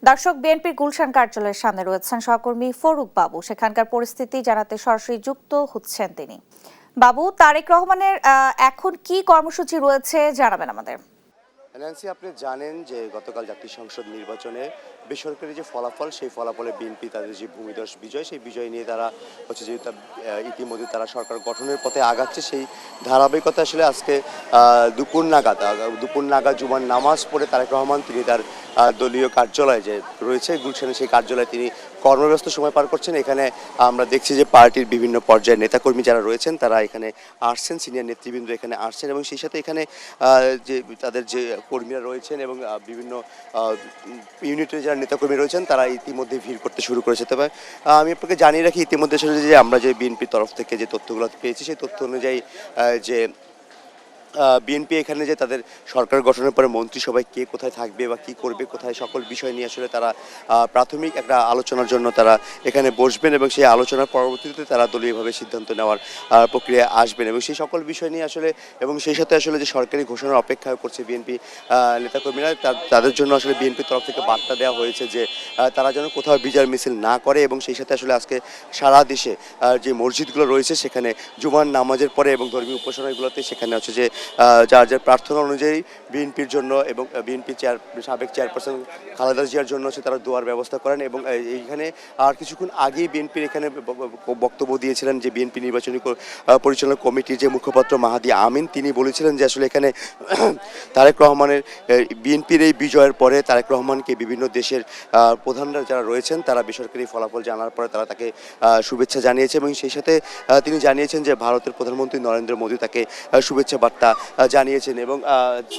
দর্শক, বিএনপির গুলশান কার্যালয়ের সামনে রয়েছেন সহকর্মী ফরুক বাবু। সেখানকার পরিস্থিতি জানাতে সরাসরি যুক্ত হচ্ছেন তিনি। বাবু, তারেক রহমানের এখন কি কর্মসূচি রয়েছে জানাবেন আমাদের। ন্যান্সি, আপনি জানেন যে গতকাল জাতীয় সংসদ নির্বাচনে বেসরকারি যে ফলাফল, সেই ফলাফলে বিএনপি তাদের যে ভূমিধস বিজয়, সেই বিজয় নিয়ে তারা হচ্ছে যে ইতিমধ্যে তারা সরকার গঠনের পথে আগাচ্ছে। সেই ধারাবাহিকতা আসলে আজকে দুপুর নাগাদ জুমার নামাজ পড়ে তারেক রহমান তিনি তার দলীয় কার্যালয় যে রয়েছে গুলশানে, সেই কার্যালয়ে তিনি কর্মব্যস্ত সময় পার করছেন। এখানে আমরা দেখছি যে পার্টির বিভিন্ন পর্যায়ের নেতাকর্মী যারা রয়েছেন তারা এখানে আসছেন, সিনিয়র নেতৃবৃন্দ এখানে আসছেন, এবং সেই সাথে এখানে যে তাদের যে কর্মীরা রয়েছেন এবং বিভিন্ন ইউনিটের যারা নেতাকর্মী রয়েছেন তারা ইতিমধ্যে ভিড় করতে শুরু করেছে। তবে আমি আপনাকে জানিয়ে রাখি ইতিমধ্যে যে আমরা যে বিএনপির তরফ থেকে যে তথ্যগুলো পেয়েছি, সেই তথ্য অনুযায়ী যে বিএনপি এখানে যে তাদের সরকার গঠনের পরে মন্ত্রিসভায় কে কোথায় থাকবে বা কী করবে, কোথায় সকল বিষয় নিয়ে আসলে তারা প্রাথমিক একটা আলোচনার জন্য তারা এখানে বসবেন, এবং সেই আলোচনার পরবর্তীতে তারা দলীয়ভাবে সিদ্ধান্ত নেওয়ার প্রক্রিয়ায় আসবেন, এবং সেই সকল বিষয় নিয়ে আসলে এবং সেই সাথে আসলে যে সরকারি ঘোষণার অপেক্ষা করছে বিএনপি নেতাকর্মীরা, তাদের জন্য আসলে বিএনপির তরফ থেকে বার্তা দেওয়া হয়েছে যে তারা যেন কোথাও বিজয় মিছিল না করে, এবং সেই সাথে আসলে আজকে সারা দেশে যে মসজিদগুলো রয়েছে সেখানে জুমার নামাজের পরে এবং ধর্মীয় উপাসনাগুলোতে সেখানে হচ্ছে যে যার যার প্রার্থনা অনুযায়ী বিএনপির জন্য এবং বিএনপি সাবেক চেয়ারপারসন খালেদা জিয়ার জন্য হচ্ছে তারা দোয়ার ব্যবস্থা করেন। এবং এইখানে আর কিছুক্ষণ আগেই বিএনপির এখানে বক্তব্য দিয়েছিলেন যে বিএনপি নির্বাচনী পরিচালনা কমিটির যে মুখপাত্র মাহাদি আমিন, তিনি বলেছিলেন যে আসলে এখানে তারেক রহমানের বিএনপির এই বিজয়ের পরে তারেক রহমানকে বিভিন্ন দেশের প্রধানরা যারা রয়েছেন তারা বেসরকারি ফলাফল জানার পরে তারা তাকে শুভেচ্ছা জানিয়েছে, এবং সেই সাথে তিনি জানিয়েছেন যে ভারতের প্রধানমন্ত্রী নরেন্দ্র মোদী তাকে শুভেচ্ছা বার্তা জানিয়েছেন। এবং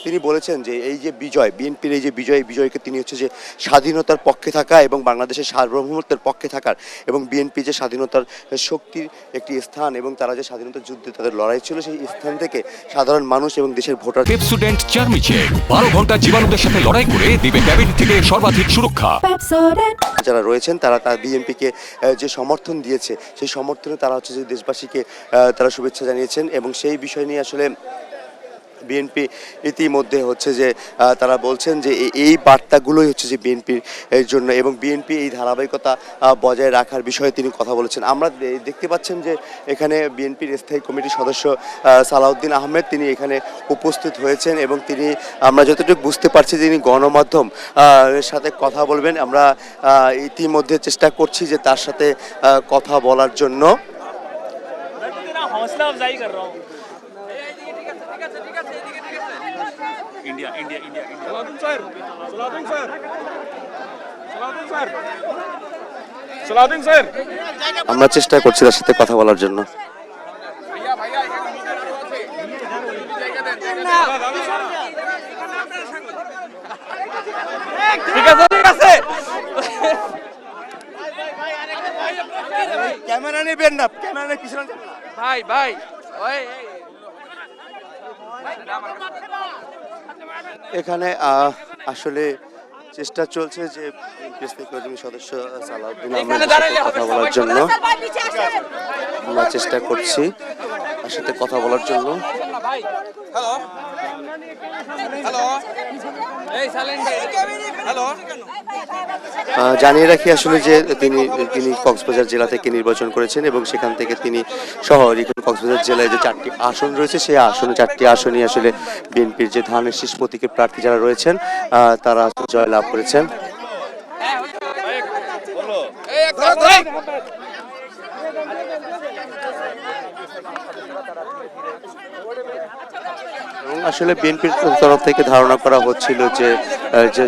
তিনি বলেছেন যে এই যে বিজয়, বিএনপির এই যে বিজয়কে তিনি হচ্ছে যে স্বাধীনতার পক্ষে থাকা এবং বাংলাদেশের সার্বভৌমত্বের পক্ষে থাকার, এবং বিএনপি যে স্বাধীনতার শক্তির একটি স্থান এবং তারা যে স্বাধীনতার যুদ্ধে তাদের লড়াই ছিল, সেই স্থান থেকে সাধারণ মানুষ এবং দেশের ভোটার পেপসোডেন্ট চার্মিচেক 12 ঘন্টা জীবাণুদের সাথে লড়াই করে দিবে ক্যাবিনেট থেকে সর্বাধিক সুরক্ষা। যারা রয়েছেন তারা বিএনপিকে যে সমর্থন দিয়েছে, সেই সমর্থনে তারা হচ্ছে যে দেশবাসীকে তারা শুভেচ্ছা জানিয়েছেন, এবং সেই বিষয় নিয়ে আসলে বিএনপি ইতিমধ্যে হচ্ছে যে তারা বলছেন যে এই বার্তাগুলোই হচ্ছে যে বিএনপির জন্য, এবং বিএনপি এই ধারাবাহিকতা বজায় রাখার বিষয়ে তিনি কথা বলেছেন। আমরা দেখতে পাচ্ছেন যে এখানে বিএনপির স্থায়ী কমিটির সদস্য সালাউদ্দিন আহমেদ তিনি এখানে উপস্থিত হয়েছেন, এবং তিনি আমরা যতটুকু বুঝতে পারছি তিনি গণমাধ্যম সাথে কথা বলবেন। আমরা ইতিমধ্যে চেষ্টা করছি যে তার সাথে কথা বলার জন্য। আমরা চেষ্টা করছি তার সাথে কথা বলার জন্য। ক্যামেরা নেবেন না, ক্যামেরা পিছনে ভাই ভাই। এখানে আসলে চেষ্টা চলছে যে সদস্য সালাউদ্দিন আহমেদের সাথে কথা বলার জন্য। আমরা চেষ্টা করছি তার সাথে কথা বলার জন্য। জানিয়ে রাখি আসলে যে তিনি কক্সবাজার জেলা থেকে নির্বাচন করেছেন, এবং সেখান থেকে তিনি সহ কক্সবাজার জেলায় যে 4টি আসন রয়েছে সেই আসনে 4টি আসনই আসলে বিএনপির যে ধানের শীষ প্রতীকের প্রার্থী যারা রয়েছেন তারা জয়লাভ করেছেন। এবং আসলে বিএনপির তরফ থেকে ধারণা করা হচ্ছিল যে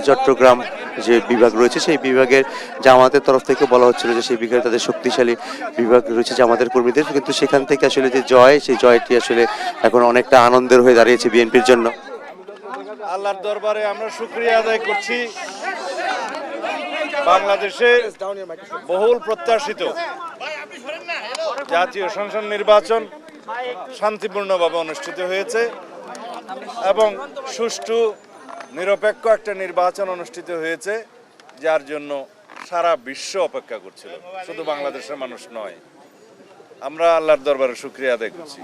চট্টগ্রাম যে বিভাগ রয়েছে সেই বিভাগের জামাতের তরফ থেকে বলা হচ্ছিল যে সেই বিভাগে তাদের শক্তিশালী বিভাগ রয়েছে জামাতের কর্মীদের, কিন্তু সেখান থেকে আসলে যে জয়, সেই জয়টি আসলে এখন অনেকটা আনন্দের হয়ে দাঁড়িয়েছে বিএনপির জন্য। আল্লাহর দরবারে আমরা শুকরিয়া আদায় করছি, বাংলাদেশে বহুল প্রত্যাশিত জাতীয় সংসদ নির্বাচন শান্তিপূর্ণভাবে অনুষ্ঠিত হয়েছে, এবং সুষ্ঠু নিরপেক্ষ একটা নির্বাচন অনুষ্ঠিত হয়েছে, যার জন্য সারা বিশ্ব অপেক্ষা করছিল, শুধু বাংলাদেশের মানুষ নয়। আমরা আল্লাহর দরবারে শুকরিয়া আদায় করছি,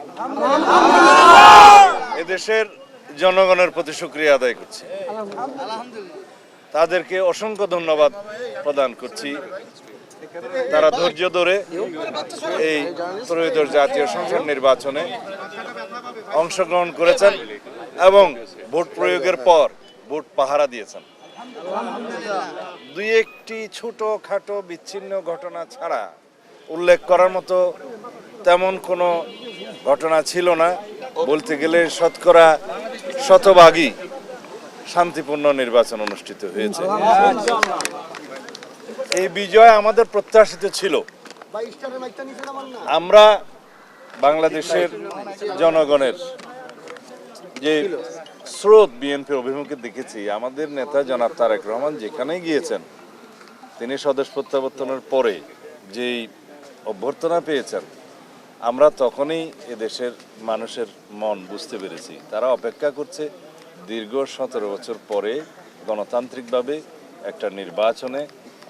এদেশের জনগণের প্রতি শুকরিয়া আদায় করছি। তাদেরকে অসংখ্য ধন্যবাদ প্রদান করছি। তারা ধৈর্য ধরে এই ত্রয়োদশ জাতীয় সংসদ নির্বাচনে অংশগ্রহণ করেছেন এবং ভোট প্রয়োগের পর ভোট পাহারা দিয়েছেন। দুই একটি ছোটখাটো বিচ্ছিন্ন ঘটনা ছাড়া উল্লেখ করার মতো তেমন কোনো ঘটনা ছিল না। বলতে গেলে শতকরা শতভাগই শান্তিপূর্ণ নির্বাচন অনুষ্ঠিত হয়েছে। এই বিজয় আমাদের প্রত্যাশিত ছিল। আমরা বাংলাদেশের জনগণের যে স্রোত বিএনপি অভিমুখে দেখেছি, আমাদের নেতা জনাব তারেক রহমান যেখানেই গিয়েছেন তিনি স্বদেশ প্রত্যাবর্তনের পরে যেই অভ্যর্থনা পেয়েছেন, আমরা তখনই এদেশের মানুষের মন বুঝতে পেরেছি। তারা অপেক্ষা করছে দীর্ঘ 17 বছর পরে গণতান্ত্রিকভাবে একটা নির্বাচনে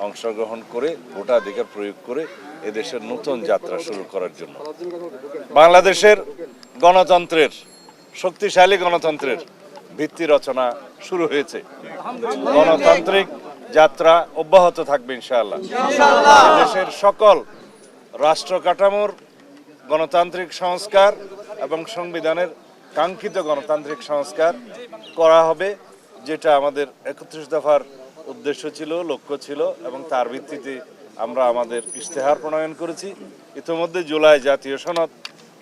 অংশগ্রহণ করে ভোটাধিকার প্রয়োগ করে এদেশের নতুন যাত্রা শুরু করার জন্য। বাংলাদেশের গণতন্ত্রের, শক্তিশালী গণতন্ত্রের ভিত্তি রচনা শুরু হয়েছে। গণতান্ত্রিক যাত্রা অব্যাহত থাকবে ইনশাআল্লাহ। দেশের সকল রাষ্ট্র কাঠামোর গণতান্ত্রিক সংস্কার এবং সংবিধানের কাঙ্ক্ষিত গণতান্ত্রিক সংস্কার করা হবে, যেটা আমাদের 31 দফার উদ্দেশ্য ছিল, লক্ষ্য ছিল, এবং তার ভিত্তিতে আমরা আমাদের ইশতেহার প্রণয়ন করেছি। ইতিমধ্যে জুলাই জাতীয় সনদ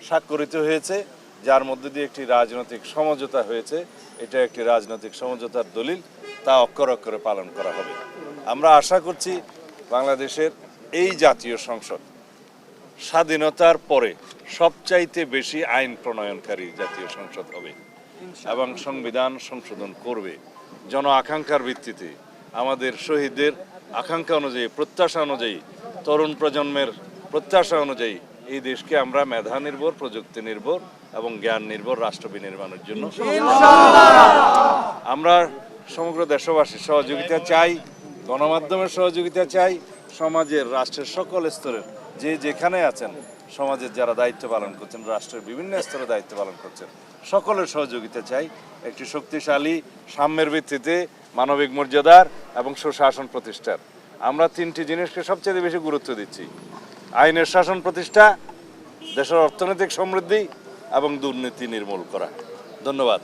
স্বাক্ষরিত হয়েছে, যার মধ্যে দিয়ে একটি রাজনৈতিক সমঝোতা হয়েছে। এটা একটি রাজনৈতিক সমঝোতার দলিল, তা অক্ষরে অক্ষরে পালন করা হবে। আমরা আশা করছি বাংলাদেশের এই জাতীয় সংসদ স্বাধীনতার পরে সবচাইতে বেশি আইন প্রণয়নকারী জাতীয় সংসদ হবে এবং সংবিধান সংশোধন করবে জন আকাঙ্ক্ষার ভিত্তিতে। আমাদের শহীদদের আকাঙ্ক্ষা অনুযায়ী, প্রত্যাশা অনুযায়ী, তরুণ প্রজন্মের প্রত্যাশা অনুযায়ী এই দেশকে আমরা মেধা নির্ভর, প্রযুক্তি নির্ভর এবং জ্ঞান নির্ভর রাষ্ট্র বিনির্মাণের জন্য আমরা সমগ্র দেশবাসীর সহযোগিতা চাই, গণমাধ্যমের সহযোগিতা চাই, সমাজের, রাষ্ট্রের সকল স্তরের যে যেখানে আছেন, সমাজের যারা দায়িত্ব পালন করছেন, রাষ্ট্রের বিভিন্ন স্তরে দায়িত্ব পালন করছেন, সকলের সহযোগিতা চাই একটি শক্তিশালী সাম্যের ভিত্তিতে মানবিক মর্যাদার এবং সুশাসন প্রতিষ্ঠার। আমরা 3টি জিনিসকে সবচেয়ে বেশি গুরুত্ব দিচ্ছি: আইনের শাসন প্রতিষ্ঠা, দেশের অর্থনৈতিক সমৃদ্ধি এবং দুর্নীতি নির্মূল করা। ধন্যবাদ।